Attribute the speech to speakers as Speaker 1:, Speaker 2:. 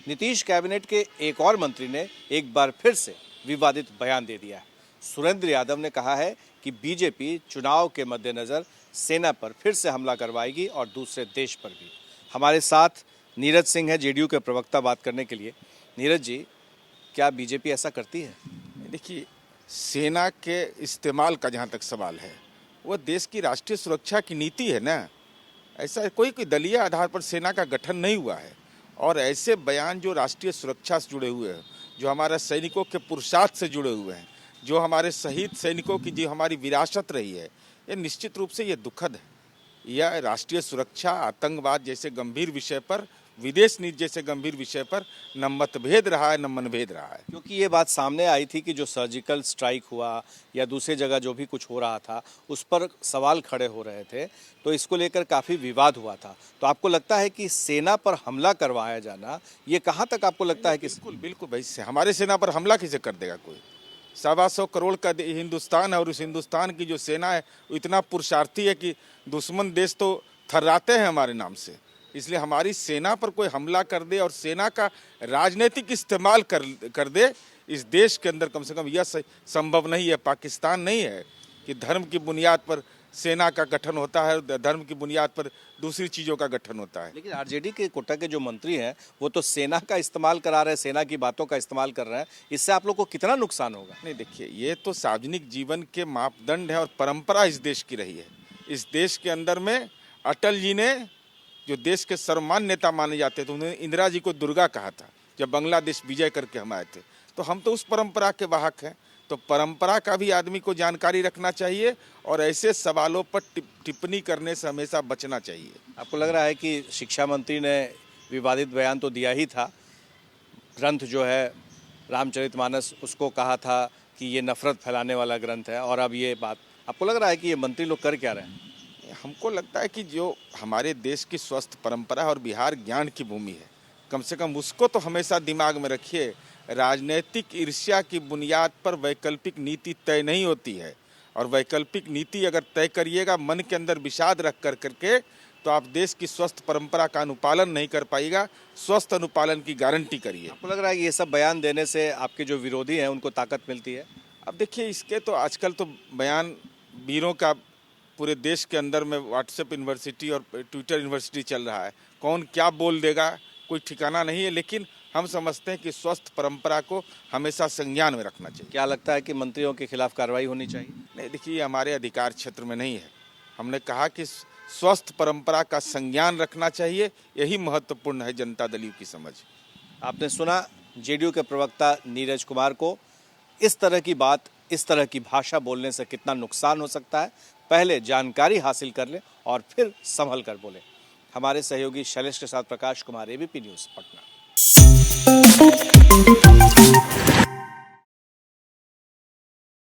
Speaker 1: Nitish cabinet के एक और मंत्री ने एक बार फिर से विवादित बयान दे दिया है। सुरेंद्र यादव ने कहा है कि बीजेपी चुनाव के मद्देनजर सेना पर फिर से हमला करवाएगी और दूसरे देश पर भी। हमारे साथ नीरज सिंह है, जेडीयू के प्रवक्ता, बात करने के लिए। नीरज जी, क्या बीजेपी ऐसा करती है?
Speaker 2: देखिए, सेना के इस्तेमाल का जहाँ तक सवाल है, वो देश की राष्ट्रीय सुरक्षा की नीति है ना। ऐसा कोई दलीय आधार पर सेना का गठन नहीं हुआ है। और ऐसे बयान जो राष्ट्रीय सुरक्षा से जुड़े हुए हैं, जो हमारे सैनिकों के पुरुषार्थ से जुड़े हुए हैं, जो हमारे शहीद सैनिकों की जो हमारी विरासत रही है, ये निश्चित रूप से ये दुखद है। यह राष्ट्रीय सुरक्षा, आतंकवाद जैसे गंभीर विषय पर, विदेश नीति जैसे गंभीर विषय पर न मतभेद रहा है न मनभेद रहा है।
Speaker 1: क्योंकि ये बात सामने आई थी कि जो सर्जिकल स्ट्राइक हुआ या दूसरी जगह जो भी कुछ हो रहा था, उस पर सवाल खड़े हो रहे थे, तो इसको लेकर काफ़ी विवाद हुआ था। तो आपको लगता है कि सेना पर हमला करवाया जाना, ये कहाँ तक आपको लगता है कि?
Speaker 2: बिल्कुल बिल्कुल भाई, हमारे सेना पर हमला कैसे कर देगा कोई? 125 करोड़ का हिंदुस्तान है और उस हिंदुस्तान की जो सेना है वो इतना पुरुषार्थी है कि दुश्मन देश तो थर्राते हैं हमारे नाम से। इसलिए हमारी सेना पर कोई हमला कर दे और सेना का राजनीतिक इस्तेमाल कर दे इस देश के अंदर, कम से कम यह संभव नहीं है। पाकिस्तान नहीं है कि धर्म की बुनियाद पर सेना का गठन होता है, धर्म की बुनियाद पर दूसरी चीज़ों का गठन होता है।
Speaker 1: लेकिन आरजेडी के कोटा के जो मंत्री हैं वो तो सेना का इस्तेमाल करा रहे हैं, सेना की बातों का इस्तेमाल कर रहे हैं। इससे आप लोग को कितना नुकसान होगा?
Speaker 2: नहीं, देखिए, ये तो सार्वजनिक जीवन के मापदंड है और परंपरा इस देश की रही है। इस देश के अंदर में अटल जी ने, जो देश के सर्वमान्य नेता माने जाते थे, उन्होंने इंदिरा जी को दुर्गा कहा था जब बांग्लादेश विजय करके हम आए थे। तो हम तो उस परंपरा के वाहक हैं। तो परंपरा का भी आदमी को जानकारी रखना चाहिए और ऐसे सवालों पर टिप्पणी करने से हमेशा बचना चाहिए।
Speaker 1: आपको लग रहा है कि शिक्षा मंत्री ने विवादित बयान तो दिया ही था, ग्रंथ जो है रामचरितमानस, उसको कहा था कि ये नफरत फैलाने वाला ग्रंथ है, और अब ये बात, आपको लग रहा है कि ये मंत्री लोग कर क्या रहे हैं?
Speaker 2: हमको लगता है कि जो हमारे देश की स्वस्थ परंपरा है और बिहार ज्ञान की भूमि है, कम से कम उसको तो हमेशा दिमाग में रखिए। राजनीतिक ईर्ष्या की बुनियाद पर वैकल्पिक नीति तय नहीं होती है। और वैकल्पिक नीति अगर तय करिएगा मन के अंदर विषाद रख करके, तो आप देश की स्वस्थ परंपरा का अनुपालन नहीं कर पाएगा। स्वस्थ अनुपालन की गारंटी करिए।
Speaker 1: आपको लग रहा है कि ये सब बयान देने से आपके जो विरोधी हैं उनको ताकत मिलती है?
Speaker 2: अब देखिए, इसके तो आजकल तो बयान वीरों का पूरे देश के अंदर में व्हाट्सएप यूनिवर्सिटी और ट्विटर यूनिवर्सिटी चल रहा है। कौन क्या बोल देगा कोई ठिकाना नहीं है। लेकिन हम समझते हैं कि स्वस्थ परंपरा को हमेशा संज्ञान में रखना चाहिए।
Speaker 1: क्या लगता है कि मंत्रियों के खिलाफ कार्रवाई होनी चाहिए?
Speaker 2: नहीं, देखिए, हमारे अधिकार क्षेत्र में नहीं है। हमने कहा कि स्वस्थ परंपरा का संज्ञान रखना चाहिए, यही महत्वपूर्ण है जनता दल यू की समझ।
Speaker 1: आपने सुना जेडीयू के प्रवक्ता नीरज कुमार को। इस तरह की बात, इस तरह की भाषा बोलने से कितना नुकसान हो सकता है, पहले जानकारी हासिल कर ले और फिर संभल कर बोले। हमारे सहयोगी शैलेश के साथ प्रकाश कुमार, एबीपी न्यूज़, पटना।